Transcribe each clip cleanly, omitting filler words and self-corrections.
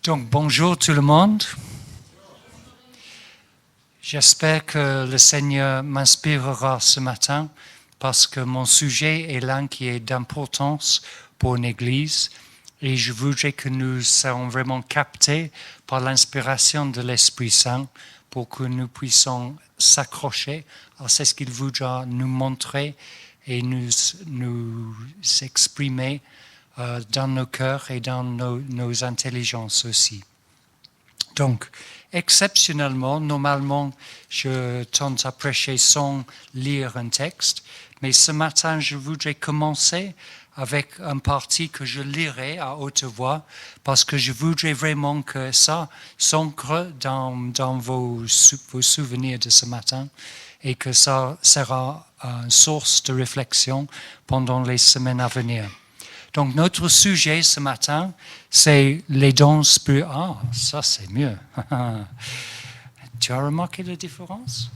Donc, bonjour tout le monde. J'espère que le Seigneur m'inspirera ce matin parce que mon sujet est l'un qui est d'importance pour une église et je voudrais que nous soyons vraiment captés par l'inspiration de l'Esprit Saint pour que nous puissions s'accrocher à ce qu'il voudra nous montrer et nous exprimer dans nos cœurs et dans nos intelligences aussi. Donc, exceptionnellement, normalement, je tente à prêcher sans lire un texte, mais ce matin, je voudrais commencer avec un parti que je lirai à haute voix, parce que je voudrais vraiment que ça s'ancre dans vos souvenirs de ce matin, et que ça sera une source de réflexion pendant les semaines à venir. Donc, notre sujet ce matin, c'est les dons spirituels. Ah, ça c'est mieux. Tu as remarqué la différence?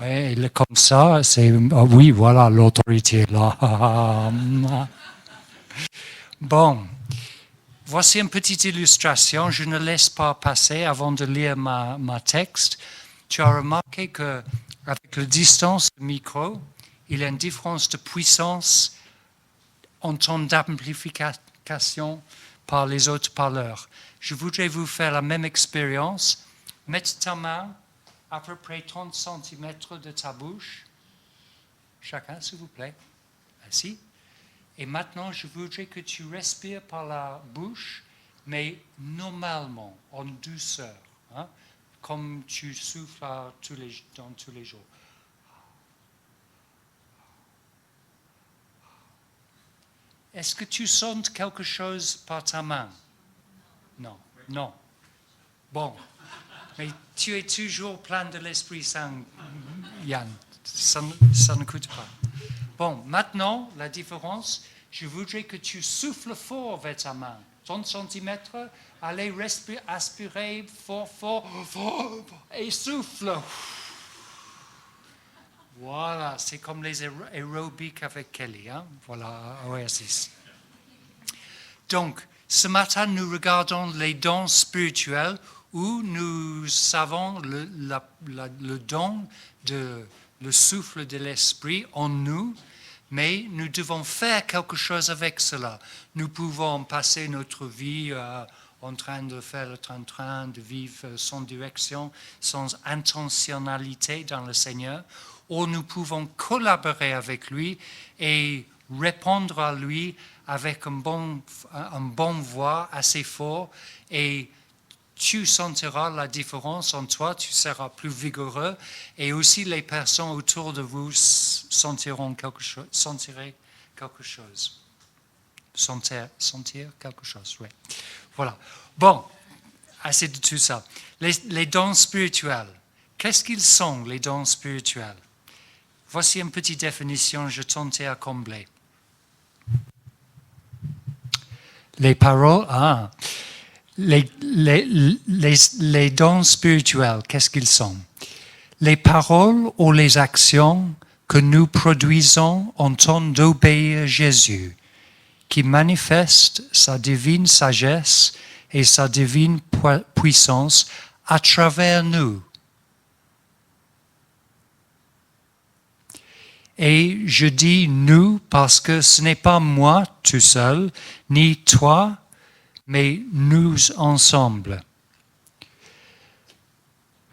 Oui, comme ça, c'est... Ah oui, voilà, l'autorité est là. Bon, voici une petite illustration. Je ne laisse pas passer avant de lire ma texte. Tu as remarqué qu'avec la distance du micro, il y a une différence de puissance en temps d'amplification par les autres parleurs. Je voudrais vous faire la même expérience. Mets ta main à peu près 30 cm de ta bouche. Chacun, s'il vous plaît. Ainsi. Et maintenant, je voudrais que tu respires par la bouche, mais normalement, en douceur, hein, comme tu souffles dans tous les jours. Est-ce que tu sens quelque chose par ta main? Non, non. Bon, mais tu es toujours plein de l'Esprit Saint, Yann. Ça ne coûte pas. Bon, maintenant, la différence, je voudrais que tu souffles fort avec ta main. 30 cm, allez aspirer fort, et souffle. Voilà, c'est comme les aérobics avec Kelly, hein? Voilà, Oasis. Donc, ce matin, nous regardons les dons spirituels où nous savons le don le souffle de l'esprit en nous, mais nous devons faire quelque chose avec cela. Nous pouvons passer notre vie en train de faire le train-train, de vivre sans direction, sans intentionnalité dans le Seigneur, ou nous pouvons collaborer avec lui et répondre à lui avec un bon voix assez fort, et tu sentiras la différence en toi, tu seras plus vigoureux, et aussi les personnes autour de vous sentiront quelque chose. Sentir quelque chose, oui. Voilà. Bon, assez de tout ça. Les dons spirituels. Qu'est-ce qu'ils sont, les dons spirituels? Voici une petite définition, je tentais à combler. Les paroles, les dons spirituels, qu'est-ce qu'ils sont? Les paroles ou les actions que nous produisons en temps d'obéir Jésus, qui manifestent sa divine sagesse et sa divine puissance à travers nous. Et je dis nous parce que ce n'est pas moi tout seul, ni toi, mais nous ensemble.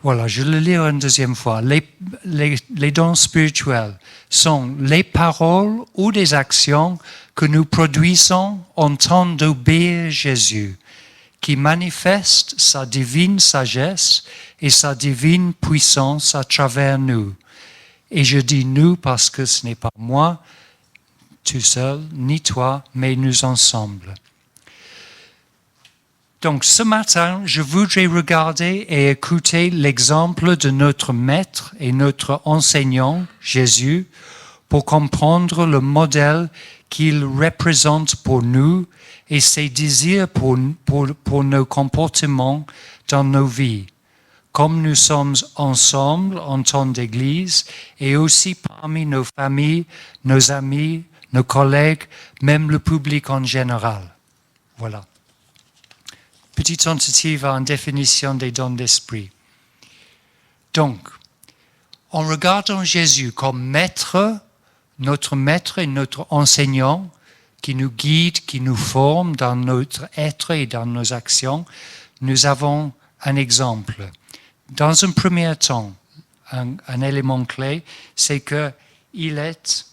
Voilà, je le lis une deuxième fois. Les dons spirituels sont les paroles ou les actions que nous produisons en temps d'obéir Jésus, qui manifestent sa divine sagesse et sa divine puissance à travers nous. Et je dis nous parce que ce n'est pas moi tout seul, ni toi, mais nous ensemble. Donc ce matin, je voudrais regarder et écouter l'exemple de notre maître et notre enseignant, Jésus, pour comprendre le modèle qu'il représente pour nous et ses désirs pour nos comportements dans nos vies, comme nous sommes ensemble en temps d'église et aussi parmi nos familles, nos amis, nos collègues, même le public en général. Voilà. petite tentative à une définition des dons d'esprit. Donc, en regardant Jésus comme maître et notre enseignant, qui nous guide, qui nous forme dans notre être et dans nos actions, nous avons un exemple. Dans un premier temps, un élément clé, c'est qu'il est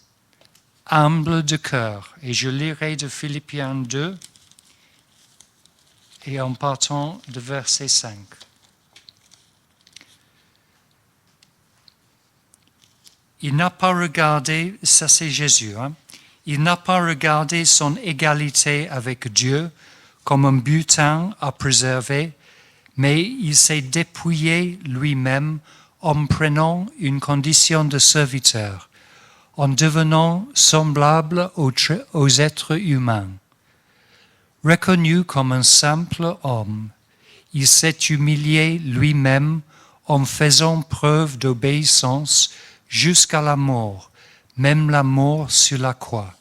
humble de cœur. Et je lirai de Philippiens 2 et en partant de verset 5. Il n'a pas regardé, ça c'est Jésus, il n'a pas regardé son égalité avec Dieu comme un butin à préserver, mais il s'est dépouillé lui-même en prenant une condition de serviteur, en devenant semblable aux êtres humains. Reconnu comme un simple homme, il s'est humilié lui-même en faisant preuve d'obéissance jusqu'à la mort, même la mort sur la croix.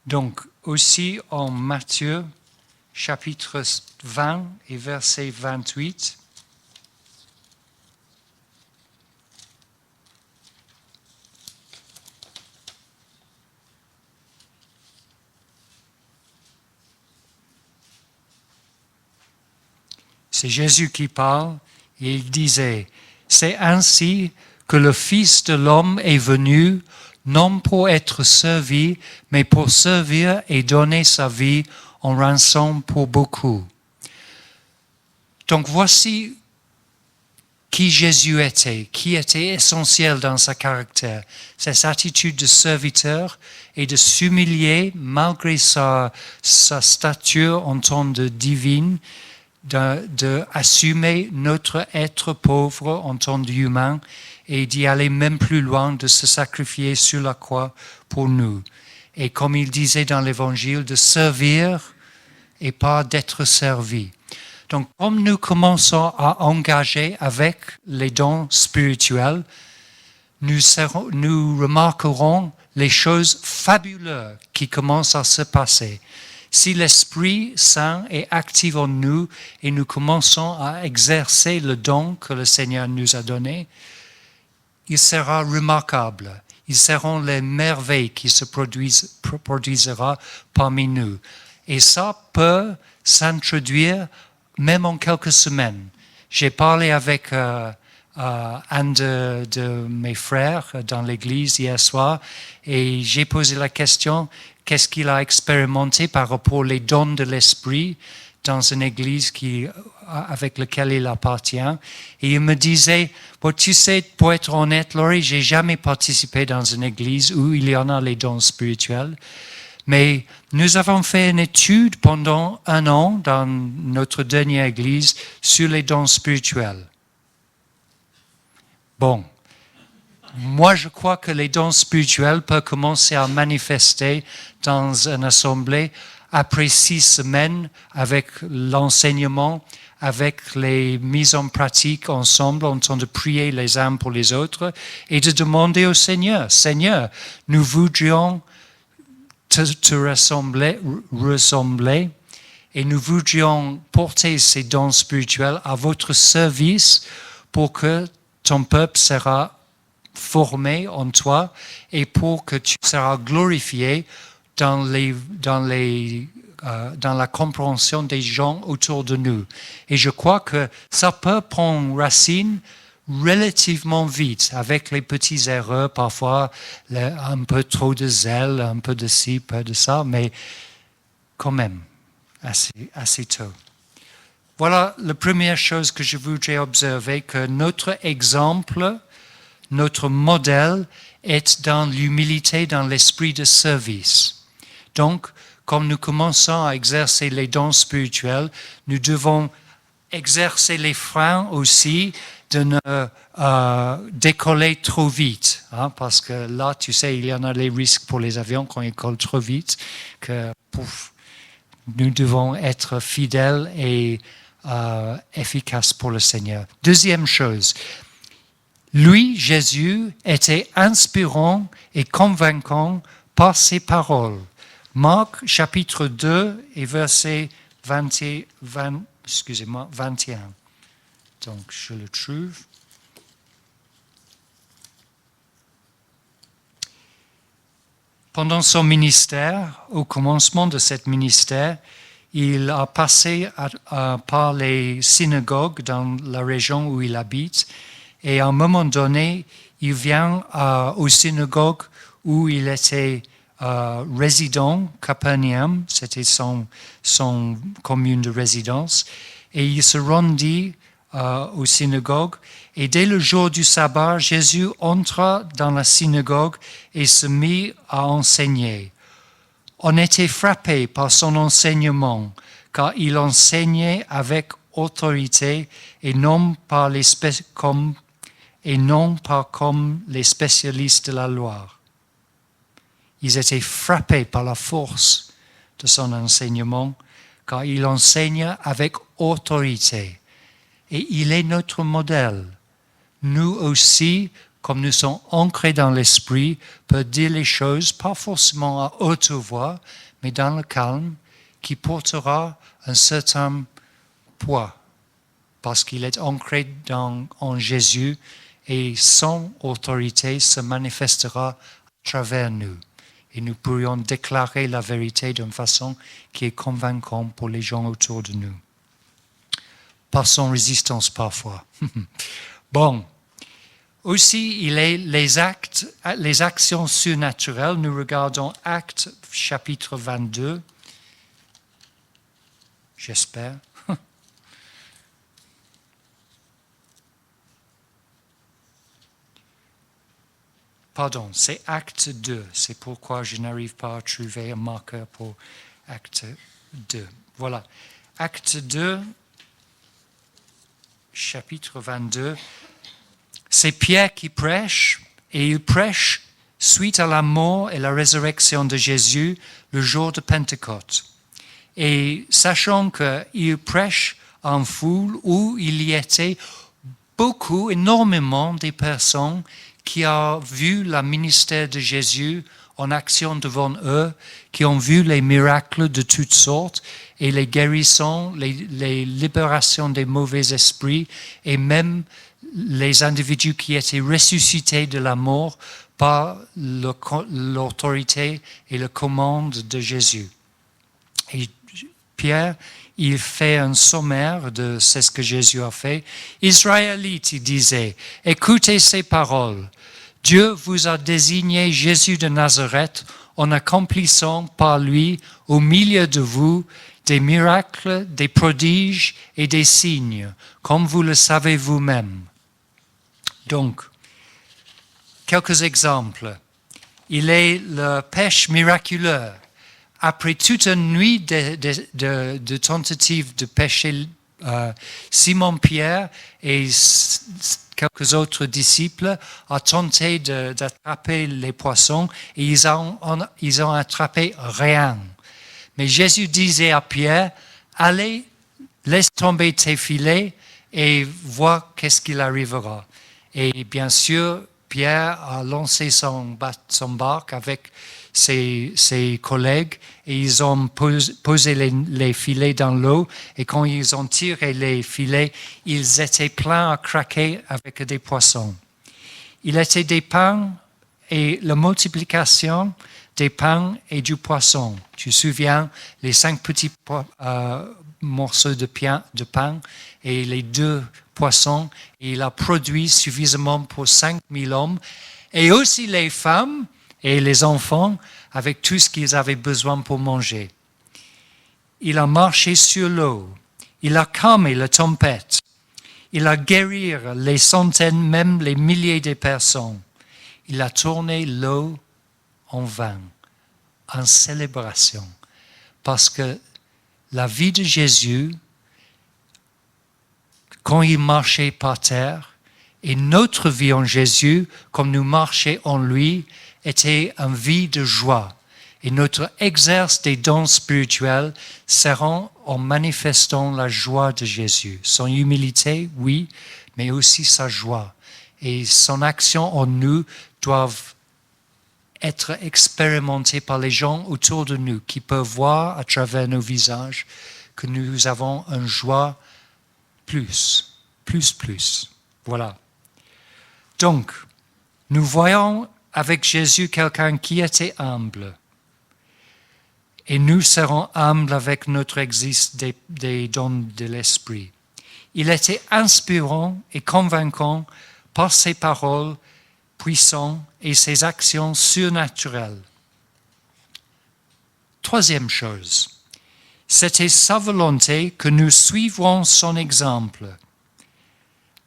Donc, aussi en Matthieu, chapitre 20 et verset 28, c'est Jésus qui parle et il disait, « C'est ainsi que le Fils de l'homme est venu, non pour être servi, mais pour servir et donner sa vie en rançon pour beaucoup. » Donc voici qui Jésus était, qui était essentiel dans sa caractère, cette attitude de serviteur et de s'humilier malgré sa stature en tant de divine, d'assumer notre être pauvre en tant d'humain et d'y aller même plus loin, de se sacrifier sur la croix pour nous. Et comme il disait dans l'Évangile, de servir et pas d'être servi. Donc, comme nous commençons à engager avec les dons spirituels, nous remarquerons les choses fabuleuses qui commencent à se passer. Si l'Esprit Saint est actif en nous et nous commençons à exercer le don que le Seigneur nous a donné, il sera remarquable. Ils seront les merveilles qui se produisera parmi nous. Et ça peut s'introduire même en quelques semaines. J'ai parlé avec un de mes frères dans l'église hier soir et j'ai posé la question, qu'est-ce qu'il a expérimenté par rapport aux dons de l'esprit dans une église avec laquelle il appartient. Et il me disait, bon, tu sais, pour être honnête, Laurie, j'ai jamais participé dans une église où il y en a les dons spirituels. Mais nous avons fait une étude pendant 1 an dans notre dernière église sur les dons spirituels. Bon, moi je crois que les dons spirituels peuvent commencer à manifester dans une assemblée après 6 semaines avec l'enseignement, avec les mises en pratique ensemble, en train de prier les uns pour les autres et de demander au Seigneur, Seigneur, nous voudrions te ressembler et nous voudrions porter ces dons spirituels à votre service pour que ton peuple sera formé en toi et pour que tu seras glorifié dans la compréhension des gens autour de nous. Et je crois que ça peut prendre racine relativement vite, avec les petites erreurs, parfois un peu trop de zèle, un peu de ci, un peu de ça, mais quand même, assez tôt. Voilà la première chose que je voudrais observer, que notre exemple, notre modèle est dans l'humilité, dans l'esprit de service. Donc, comme nous commençons à exercer les dons spirituels, nous devons exercer les freins aussi de ne décoller trop vite. Parce que là, tu sais, il y en a les risques pour les avions quand ils collent trop vite, que nous devons être fidèles et efficaces pour le Seigneur. Deuxième chose, Lui, Jésus, était inspirant et convaincant par ses paroles. Marc chapitre 2 et verset 21. Donc, je le trouve. Pendant son ministère, au commencement de ce ministère, il a passé par les synagogues dans la région où il habite et à un moment donné, il vient aux synagogues où il était résident, Capernaum, c'était son commune de résidence, et il se rendit aux synagogues. Et dès le jour du sabbat, Jésus entra dans la synagogue et se mit à enseigner. On était frappé par son enseignement, car il enseignait avec autorité et non pas comme les spécialistes de la loi. Ils étaient frappés par la force de son enseignement, car il enseigne avec autorité. Et il est notre modèle. Nous aussi, comme nous sommes ancrés dans l'esprit, peut dire les choses, pas forcément à haute voix, mais dans le calme, qui portera un certain poids, parce qu'il est ancré en Jésus et son autorité se manifestera à travers nous. Et nous pourrions déclarer la vérité d'une façon qui est convaincante pour les gens autour de nous. Par son résistance parfois. Bon. Aussi, il est les actions surnaturelles. Nous regardons Actes chapitre 22. J'espère. Pardon, c'est Acte 2. C'est pourquoi je n'arrive pas à trouver un marqueur pour Acte 2. Voilà. Acte 2, chapitre 22. C'est Pierre qui prêche, et il prêche suite à la mort et la résurrection de Jésus le jour de Pentecôte. Et sachant qu'il prêche en foule où il y était énormément de personnes qui ont vu le ministère de Jésus en action devant eux, qui ont vu les miracles de toutes sortes et les guérisons, les libérations des mauvais esprits et même les individus qui étaient ressuscités de la mort par l'autorité et la commande de Jésus. Et Pierre, il fait un sommaire de ce que Jésus a fait. Israélites, il disait, écoutez ces paroles. Dieu vous a désigné Jésus de Nazareth en accomplissant par lui au milieu de vous des miracles, des prodiges et des signes, comme vous le savez vous-même. Donc, quelques exemples. Il est le pêche miraculeux. Après toute une nuit de tentatives de pêcher, Simon-Pierre et quelques autres disciples ont tenté d'attraper les poissons et ils ont attrapé rien. Mais Jésus disait à Pierre, allez, laisse tomber tes filets et vois qu'est-ce qu'il arrivera. Et bien sûr, Pierre a lancé son barque avec ses collègues et ils ont posé les filets dans l'eau et quand ils ont tiré les filets, ils étaient pleins à craquer avec des poissons. Il était des pains et la multiplication des pains et du poisson. Tu te souviens, les 5 petits morceaux de pain et les 2 poissons, et il a produit suffisamment pour 5000 hommes, et aussi les femmes et les enfants avec tout ce qu'ils avaient besoin pour manger. Il a marché sur l'eau, il a calmé la tempête, il a guéri les centaines, même les milliers de personnes. Il a tourné l'eau en vin, en célébration, parce que la vie de Jésus, quand il marchait par terre, et notre vie en Jésus, comme nous marchons en lui, était une vie de joie. Et notre exercice des dons spirituels sera en manifestant la joie de Jésus. Son humilité, oui, mais aussi sa joie. et son action en nous doivent être expérimentées par les gens autour de nous, qui peuvent voir à travers nos visages que nous avons une joie plus. Voilà. Donc, nous voyons avec Jésus quelqu'un qui était humble. Et nous serons humbles avec notre exercice des dons de l'Esprit. Il était inspirant et convaincant par ses paroles puissantes et ses actions surnaturelles. Troisième chose, c'était sa volonté que nous suivrons son exemple.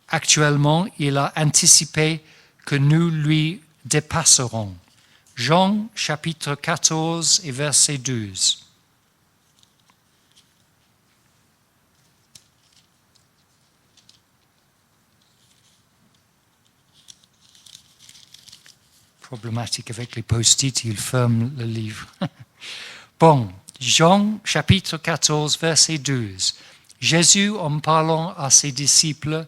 Actuellement, il a anticipé que nous lui dépasserons. Jean chapitre 14 et verset 12. Problématique avec les post-it, il ferme le livre. Bon, Jean chapitre 14, verset 12. Jésus, en parlant à ses disciples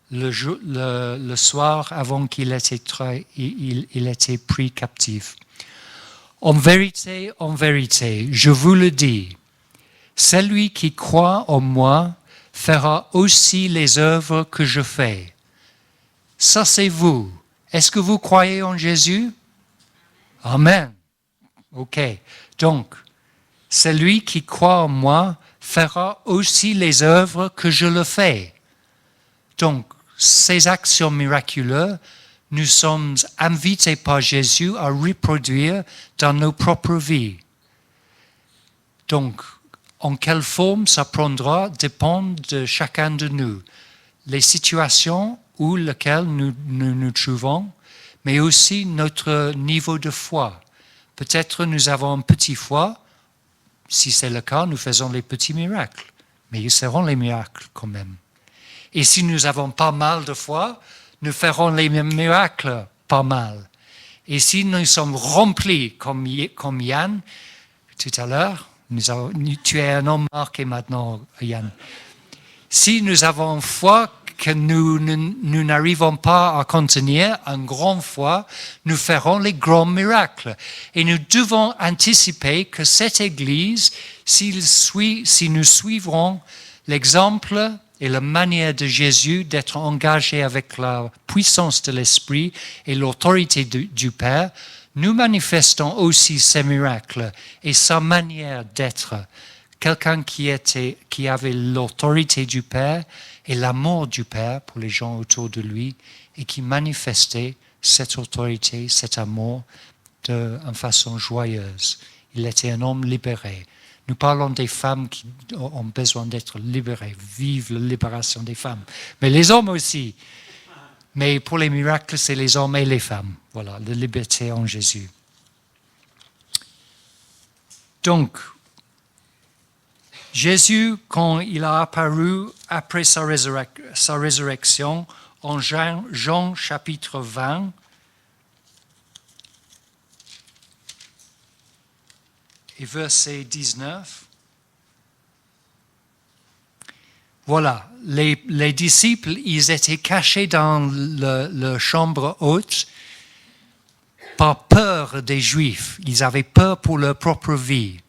le soir avant qu'il il était pris captif. En vérité, je vous le dis, celui qui croit en moi fera aussi les œuvres que je fais. Ça, c'est vous. Est-ce que vous croyez en Jésus? Amen. OK. Donc, celui qui croit en moi fera aussi les œuvres que je le fais. Donc, ces actions miraculeuses, nous sommes invités par Jésus à reproduire dans nos propres vies. Donc, en quelle forme ça prendra dépend de chacun de nous. Les situations où lesquelles nous trouvons, mais aussi notre niveau de foi. Peut-être nous avons un petit foi. Si c'est le cas, nous faisons les petits miracles. Mais ils seront les miracles quand même. Et si nous avons pas mal de foi, nous ferons les mêmes miracles pas mal. Et si nous sommes remplis comme Yann, tout à l'heure, tu es un homme marqué maintenant, Yann. Si nous avons foi que nous n'arrivons pas à contenir, une grande foi, nous ferons les grands miracles. Et nous devons anticiper que cette Église, si nous suivrons l'exemple et la manière de Jésus d'être engagé avec la puissance de l'Esprit et l'autorité du Père, nous manifestons aussi ces miracles et sa manière d'être. Quelqu'un qui avait l'autorité du Père et l'amour du Père pour les gens autour de lui et qui manifestait cette autorité, cet amour d'une façon joyeuse. Il était un homme libéré. Nous parlons des femmes qui ont besoin d'être libérées. Vive la libération des femmes. Mais les hommes aussi. Mais pour les miracles, c'est les hommes et les femmes. Voilà, la liberté en Jésus. Donc, Jésus, quand il a apparu après sa résurrection, en Jean chapitre 20, et verset 19. Voilà, les disciples, ils étaient cachés dans la chambre haute par peur des Juifs. Ils avaient peur pour leur propre vie.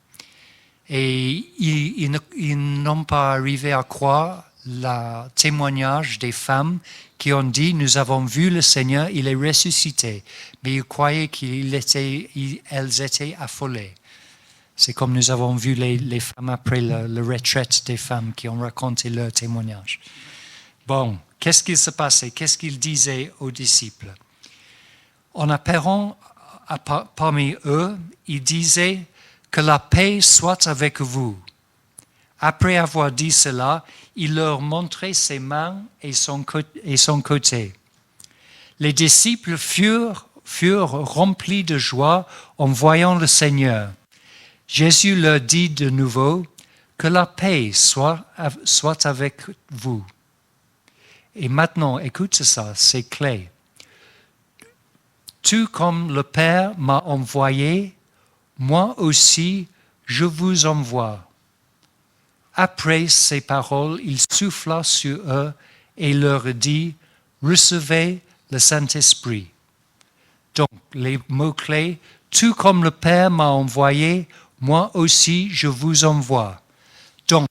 Et ils n'ont pas arrivé à croire le témoignage des femmes qui ont dit « Nous avons vu le Seigneur, il est ressuscité ». Mais ils croyaient qu'elles étaient affolées. C'est comme nous avons vu les femmes après la retraite des femmes qui ont raconté leur témoignage. Bon, qu'est-ce qu'il se passait? Qu'est-ce qu'il disait aux disciples? En apparent parmi eux, il disait que la paix soit avec vous. Après avoir dit cela, il leur montrait ses mains et son côté. Les disciples furent remplis de joie en voyant le Seigneur. Jésus leur dit de nouveau que la paix soit avec vous. Et maintenant, écoute ça, c'est clé. Tout comme le Père m'a envoyé, moi aussi je vous envoie. Après ces paroles, il souffla sur eux et leur dit, recevez le Saint-Esprit. Donc, les mots-clés, tout comme le Père m'a envoyé, moi aussi je vous envoie. Donc,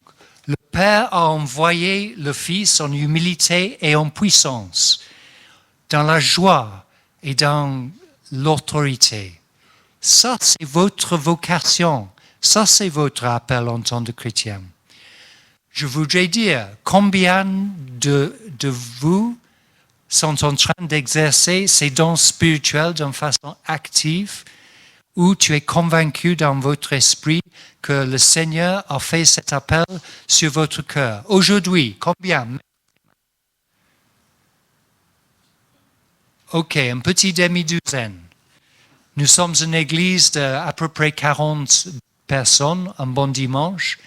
le Père a envoyé le Fils en humilité et en puissance, dans la joie et dans l'autorité. Ça, c'est votre vocation. Ça, c'est votre appel en tant que chrétien. Je voudrais dire, combien de vous sont en train d'exercer ces dons spirituels d'une façon active, où tu es convaincu dans votre esprit que le Seigneur a fait cet appel sur votre cœur. Aujourd'hui, combien? Ok, une petite demi-douzaine. Nous sommes une église d'à peu près 40 personnes, un bon dimanche,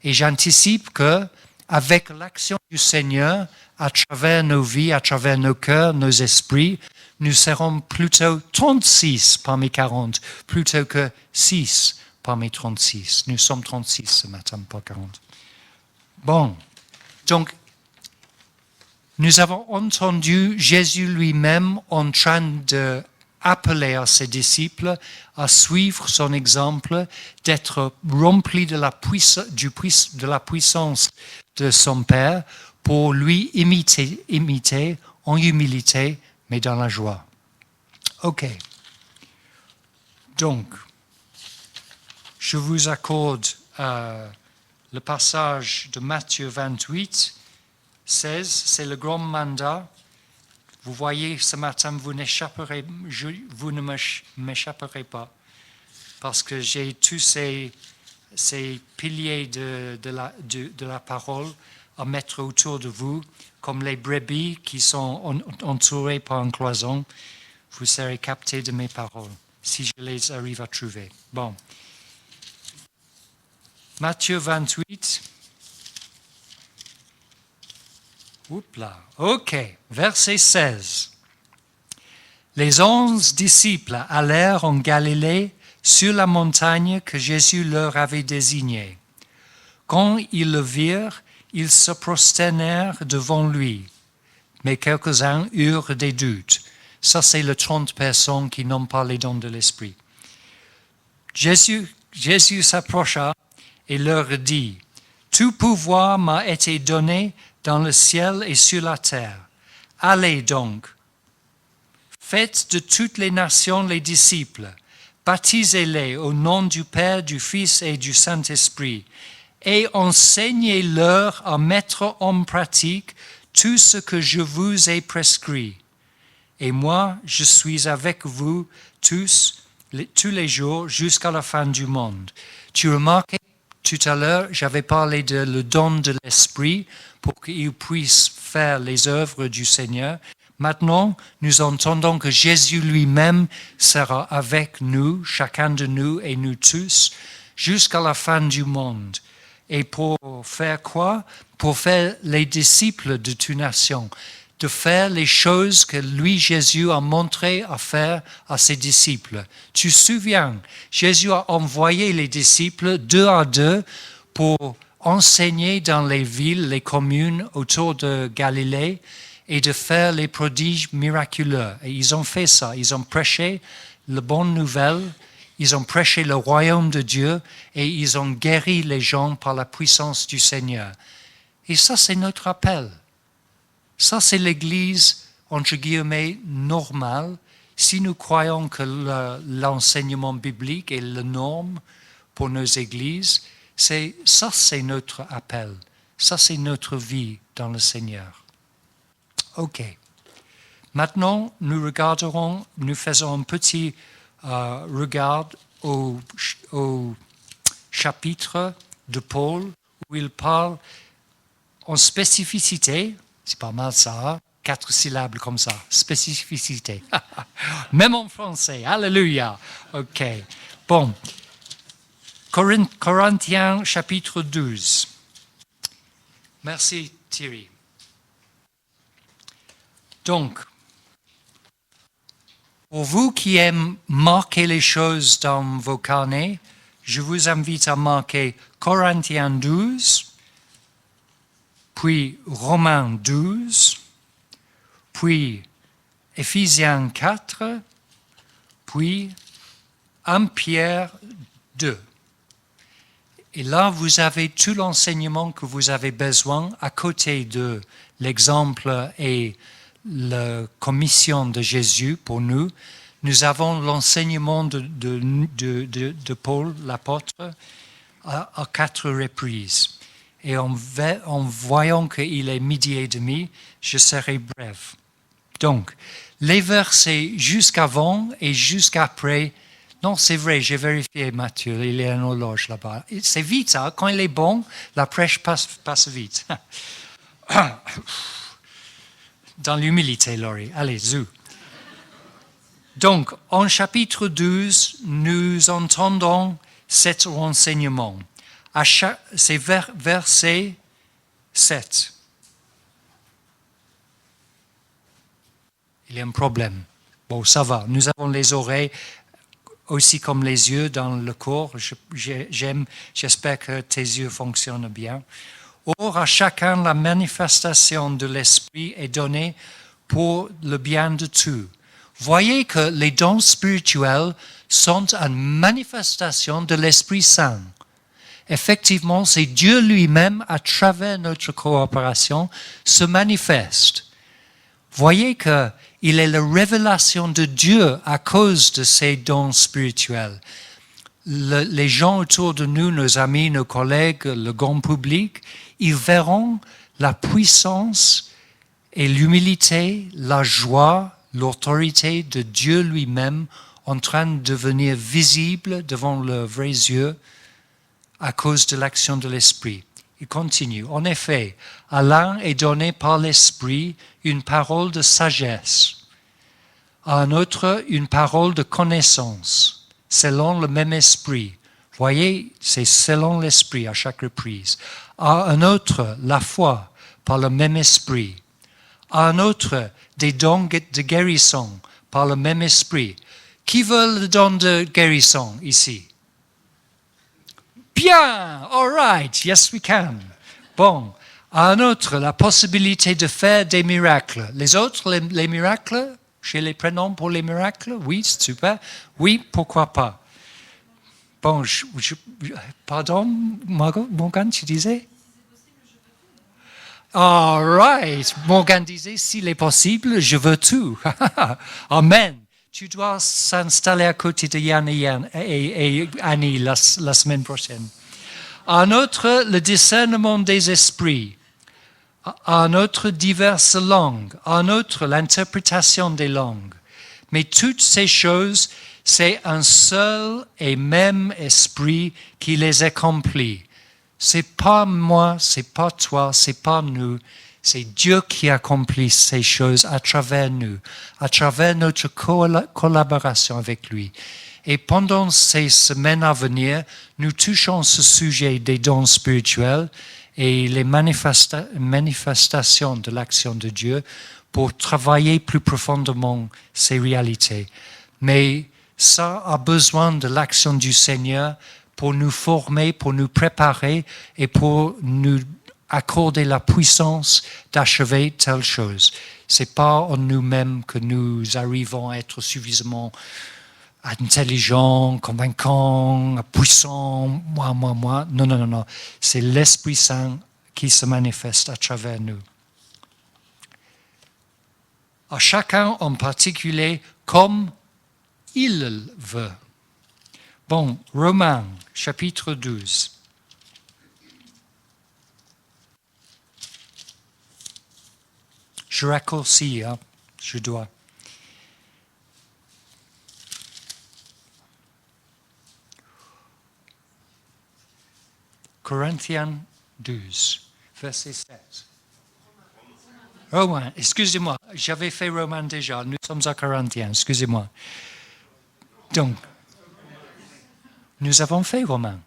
et j'anticipe que, avec l'action du Seigneur, à travers nos vies, à travers nos cœurs, nos esprits, nous serons plutôt 36 parmi 40, plutôt que 6 parmi 36. Nous sommes 36 ce matin, pas 40. Bon, donc, nous avons entendu Jésus lui-même en train d'appeler à ses disciples à suivre son exemple, d'être remplis de la puissance de son Père pour lui imiter en humilité, mais dans la joie. Ok. Donc, je vous accorde le passage de Matthieu 28, 16, c'est le grand mandat. Vous voyez, ce matin, vous ne m'échapperez pas, parce que j'ai tous ces piliers de la parole à mettre autour de vous, comme les brebis qui sont entourées par une cloison. Vous serez captés de mes paroles, si je les arrive à trouver. Bon. Matthieu 28. Oups là. OK. Verset 16. Les 11 disciples allèrent en Galilée sur la montagne que Jésus leur avait désignée. Quand ils le virent, ils se prosternèrent devant lui. Mais quelques-uns eurent des doutes. Ça, c'est les 30 personnes qui n'ont pas les dons de l'Esprit. Jésus s'approcha et leur dit, « Tout pouvoir m'a été donné dans le ciel et sur la terre. Allez donc, faites de toutes les nations les disciples, baptisez-les au nom du Père, du Fils et du Saint-Esprit, et enseignez-leur à mettre en pratique tout ce que je vous ai prescrit. Et moi, je suis avec vous tous les jours jusqu'à la fin du monde. » Tu remarques, tout à l'heure, j'avais parlé de le don de l'Esprit pour qu'il puisse faire les œuvres du Seigneur. Maintenant, nous entendons que Jésus lui-même sera avec nous, chacun de nous et nous tous, jusqu'à la fin du monde. Et pour faire quoi? Pour faire les disciples de toute nation, de faire les choses que lui, Jésus, a montré à faire à ses disciples. Tu te souviens, Jésus a envoyé les disciples 2 à 2 pour enseigner dans les villes, les communes autour de Galilée et de faire les prodiges miraculeux. Et ils ont fait ça, ils ont prêché la bonne nouvelle, ils ont prêché le royaume de Dieu et ils ont guéri les gens par la puissance du Seigneur. Et ça, c'est notre appel. Ça, c'est l'Église, entre guillemets, normale. Si nous croyons que l'enseignement biblique est la norme pour nos églises, c'est notre appel. Ça, c'est notre vie dans le Seigneur. OK. Maintenant, nous faisons un petit regard au chapitre de Paul où il parle en spécificité. C'est pas mal ça, 4 syllabes comme ça, spécificité. Même en français, alléluia. OK. Bon. Corinthiens chapitre 12. Merci Thierry. Donc, pour vous qui aimez marquer les choses dans vos carnets, je vous invite à marquer Corinthiens 12, puis Romains 12, puis Éphésiens 4, puis 1 Pierre 2. Et là, vous avez tout l'enseignement que vous avez besoin à côté de l'exemple et la commission de Jésus pour nous. Nous avons l'enseignement de Paul, l'apôtre, à 4 reprises. Et en voyant qu'il est 12h30, je serai bref. Donc, les versets jusqu'avant et jusqu'après. Non, c'est vrai, j'ai vérifié, Mathieu, il y a une horloge là-bas. C'est vite, ça. Quand il est bon, la prêche passe vite. Dans l'humilité, Laurie. Allez, zou. Donc, en chapitre 12, nous entendons cet renseignement. C'est verset 7. Il y a un problème. Bon, ça va. Nous avons les oreilles aussi comme les yeux dans le corps. J'espère que tes yeux fonctionnent bien. Or, à chacun, la manifestation de l'Esprit est donnée pour le bien de tous. Voyez que les dons spirituels sont une manifestation de l'Esprit Saint. Effectivement, c'est Dieu lui-même, à travers notre coopération, se manifeste. Voyez qu'il est la révélation de Dieu à cause de ces dons spirituels. Les gens autour de nous, nos amis, nos collègues, le grand public, ils verront la puissance et l'humilité, la joie, l'autorité de Dieu lui-même en train de devenir visible devant leurs vrais yeux à cause de l'action de l'Esprit. Il continue. En effet, à l'un est donné par l'Esprit une parole de sagesse, à un autre une parole de connaissance, selon le même Esprit. Voyez, c'est selon l'Esprit à chaque reprise. À un autre, la foi, par le même Esprit. À un autre, des dons de guérison, par le même Esprit. Qui veut le don de guérison ici? Bien, all right, yes we can. Bon, à un autre, la possibilité de faire des miracles. Les autres, les miracles, j'ai les prénoms pour les miracles? Oui, super. Oui, pourquoi pas? Bon, pardon, Morgan, tu disais? All right, Morgan disait, s'il est possible, je veux tout. Amen. Tu dois s'installer à côté de Yann et Annie la semaine prochaine. Un autre, le discernement des esprits. Un autre, diverses langues. Un autre, l'interprétation des langues. Mais toutes ces choses, c'est un seul et même esprit qui les accomplit. C'est pas moi, c'est pas toi, c'est pas nous. C'est Dieu qui accomplit ces choses à travers nous, à travers notre collaboration avec lui. Et pendant ces semaines à venir, nous touchons ce sujet des dons spirituels et les manifestations de l'action de Dieu pour travailler plus profondément ces réalités. Mais ça a besoin de l'action du Seigneur pour nous former, pour nous préparer et pour nous accorder la puissance d'achever telle chose. C'est pas en nous-mêmes que nous arrivons à être suffisamment intelligents, convaincants, puissants, moi. Non. C'est l'Esprit Saint qui se manifeste à travers nous. À chacun en particulier comme il veut. Bon, Romains, chapitre 12. Je raccourcis, hein, je dois. Corinthiens 12, verset 7. Romains, excusez-moi, j'avais fait Romains déjà, nous sommes à Corinthiens, excusez-moi. Donc, nous avons fait Romains.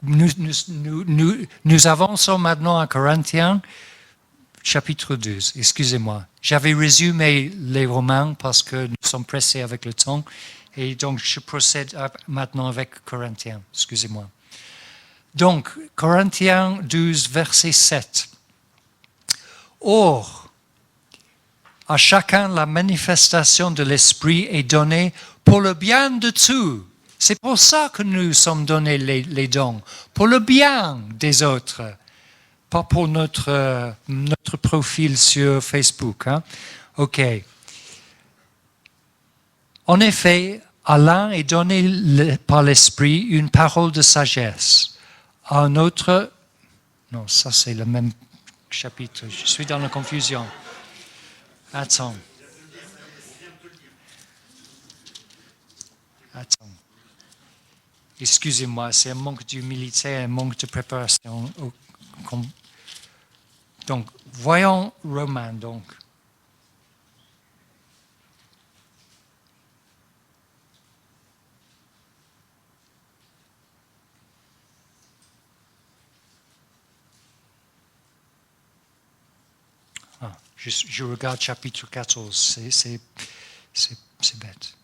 Nous avançons maintenant à Corinthiens, chapitre 12, excusez-moi. J'avais résumé les Romains parce que nous sommes pressés avec le temps et donc je procède maintenant avec Corinthiens, excusez-moi. Donc, Corinthiens 12, verset 7. Or, À chacun, la manifestation de l'Esprit est donnée pour le bien de tous. C'est pour ça que nous sommes donnés les dons, pour le bien des autres, pas pour notre profil sur Facebook. Hein? OK. En effet, à l'un est donné par l'Esprit une parole de sagesse. À un autre, non, ça c'est le même chapitre, je suis dans la confusion. Attends. Excusez-moi, c'est un manque d'humilité, un manque de préparation. Donc, voyons Romains, donc. Ah, je regarde chapitre 14, c'est bête.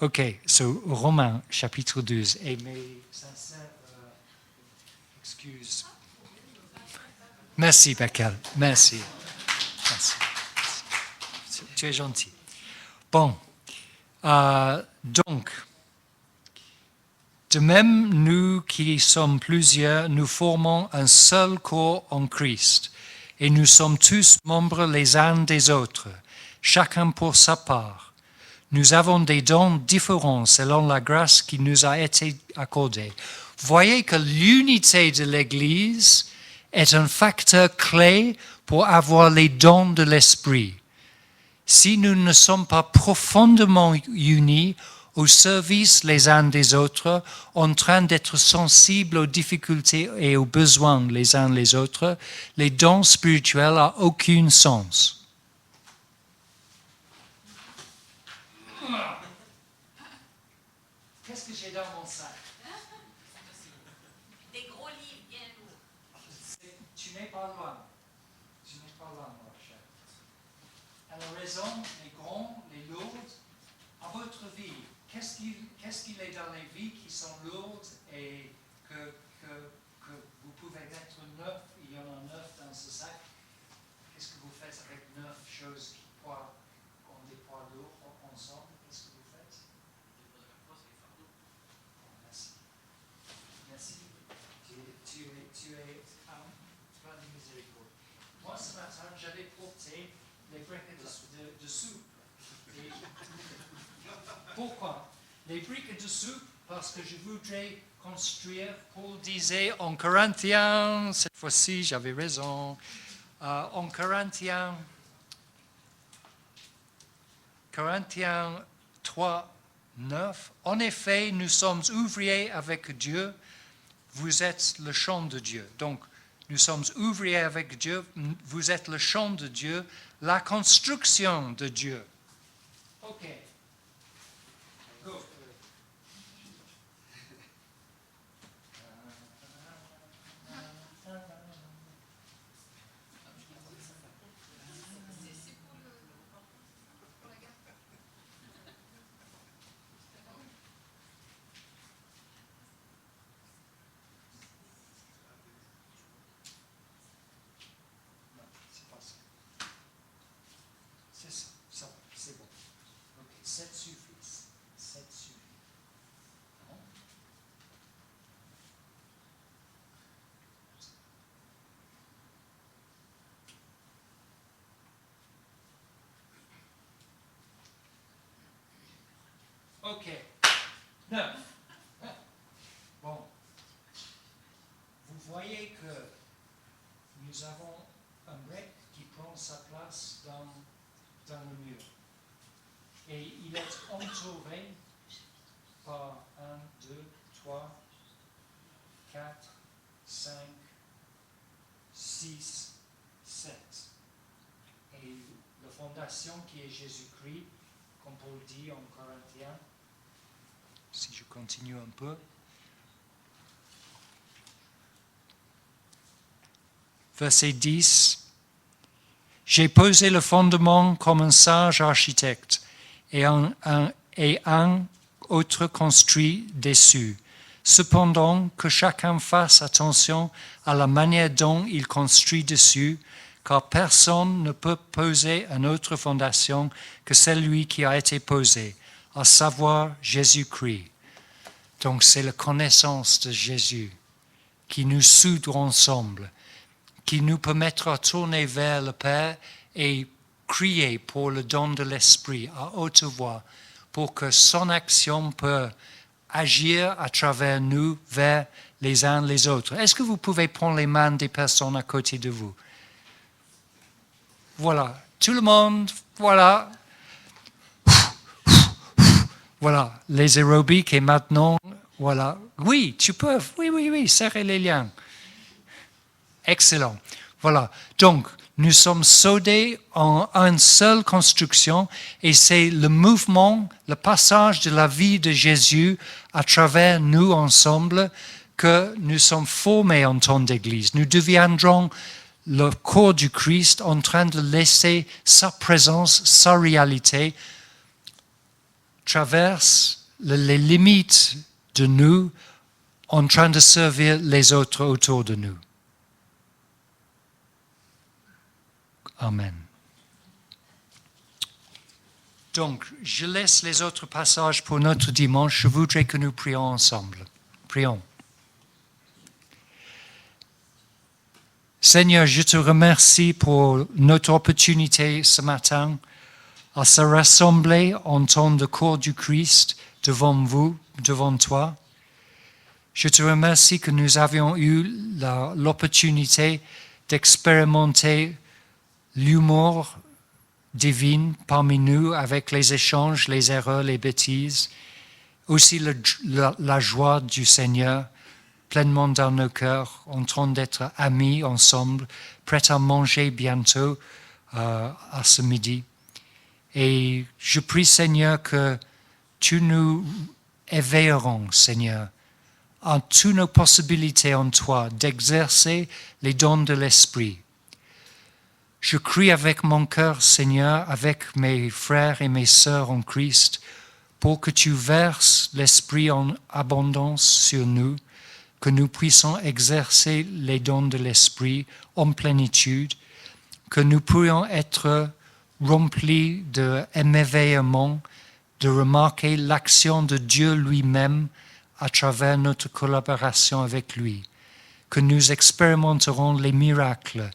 OK, so Romains chapitre 12. Et mes sincères excuses. Merci, Beckel. Merci. Tu es gentil. Bon, donc, de même, nous qui sommes plusieurs, nous formons un seul corps en Christ, et nous sommes tous membres les uns des autres, chacun pour sa part. Nous avons des dons différents selon la grâce qui nous a été accordée. Voyez que l'unité de l'Église est un facteur clé pour avoir les dons de l'Esprit. Si nous ne sommes pas profondément unis au service les uns des autres, en train d'être sensibles aux difficultés et aux besoins les uns les autres, les dons spirituels n'ont aucun sens. Qu'est-ce que j'ai dans mon sac? Des gros livres bien lourds. Tu n'es pas loin. Mon cher. À la raison, les grands, les lourds, à votre vie, qu'est-ce qu'il est dans les vies qui sont lourdes et que vous pouvez mettre neuf, il y en a 9 dans ce sac. Qu'est-ce que vous faites avec 9 choses qui ont des poids lourds ensemble? Qu'est-ce que vous faites? Merci. Tu es plein de miséricorde. Moi, ce matin, j'avais porté les briques de soupe. Et pourquoi? Les briques de soupe, parce que je voudrais construire, Paul disait en Corinthiens, cette fois-ci, j'avais raison, en Corinthiens 3, 9, en effet, nous sommes ouvriers avec Dieu, vous êtes le champ de Dieu. Donc, nous sommes ouvriers avec Dieu, vous êtes le champ de Dieu, la construction de Dieu. OK. Go. C'est bon. Ok, 7 suffit. 7 suffit. Non? Ok. 9. Bon. Vous voyez que nous avons un break qui prend sa place dans le mur. Et il est entouré par 1, 2, 3, 4, 5, 6, 7. Et la fondation qui est Jésus-Christ, comme Paul dit en Corinthiens, si je continue un peu. Verset 10. J'ai posé le fondement comme un sage architecte et un autre construit dessus. Cependant, que chacun fasse attention à la manière dont il construit dessus, car personne ne peut poser une autre fondation que celui qui a été posé, à savoir Jésus-Christ. Donc c'est la connaissance de Jésus qui nous soudre ensemble, qui nous permettra de tourner vers le Père et crier pour le don de l'Esprit à haute voix, pour que son action peut agir à travers nous vers les uns les autres. Est-ce que vous pouvez prendre les mains des personnes à côté de vous? Voilà, tout le monde, voilà. Voilà, les aérobics et maintenant, voilà. Oui, tu peux, oui, serrer les liens. Excellent. Voilà, donc nous sommes soudés en une seule construction et c'est le mouvement, le passage de la vie de Jésus à travers nous ensemble que nous sommes formés en tant d'Église. Nous deviendrons le corps du Christ en train de laisser sa présence, sa réalité traverse les limites de nous en train de servir les autres autour de nous. Amen. Donc, je laisse les autres passages pour notre dimanche. Je voudrais que nous prions ensemble. Prions. Seigneur, je te remercie pour notre opportunité ce matin à se rassembler en tant que corps du Christ devant vous, devant toi. Je te remercie que nous avions eu l'opportunité d'expérimenter l'humour divin parmi nous avec les échanges, les erreurs, les bêtises. Aussi la joie du Seigneur pleinement dans nos cœurs, en train d'être amis ensemble, prêts à manger bientôt à ce midi. Et je prie, Seigneur, que tu nous éveillerons, Seigneur, à toutes nos possibilités en toi d'exercer les dons de l'Esprit. Je crie avec mon cœur, Seigneur, avec mes frères et mes sœurs en Christ, pour que tu verses l'Esprit en abondance sur nous, que nous puissions exercer les dons de l'Esprit en plénitude, que nous puissions être remplis d'émerveillement, de remarquer l'action de Dieu lui-même à travers notre collaboration avec lui, que nous expérimenterons les miracles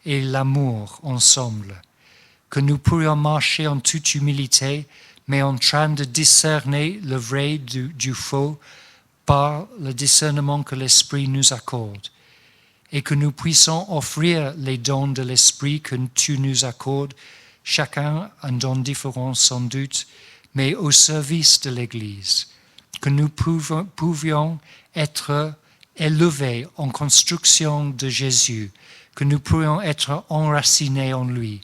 et l'amour ensemble, que nous pourrions marcher en toute humilité, mais en train de discerner le vrai du faux par le discernement que l'Esprit nous accorde, et que nous puissions offrir les dons de l'Esprit que tu nous accordes, chacun un don différent sans doute, mais au service de l'Église, que nous pouvions être élevés en construction de Jésus, que nous pourrions être enracinés en lui,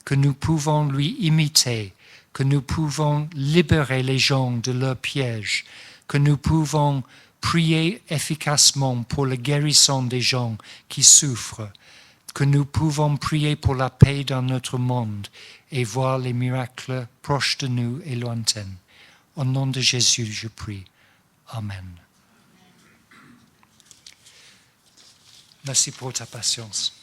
que nous pouvons lui imiter, que nous pouvons libérer les gens de leurs pièges, que nous pouvons prier efficacement pour la guérison des gens qui souffrent, que nous pouvons prier pour la paix dans notre monde et voir les miracles proches de nous et lointains. Au nom de Jésus, je prie. Amen. Merci pour ta patience.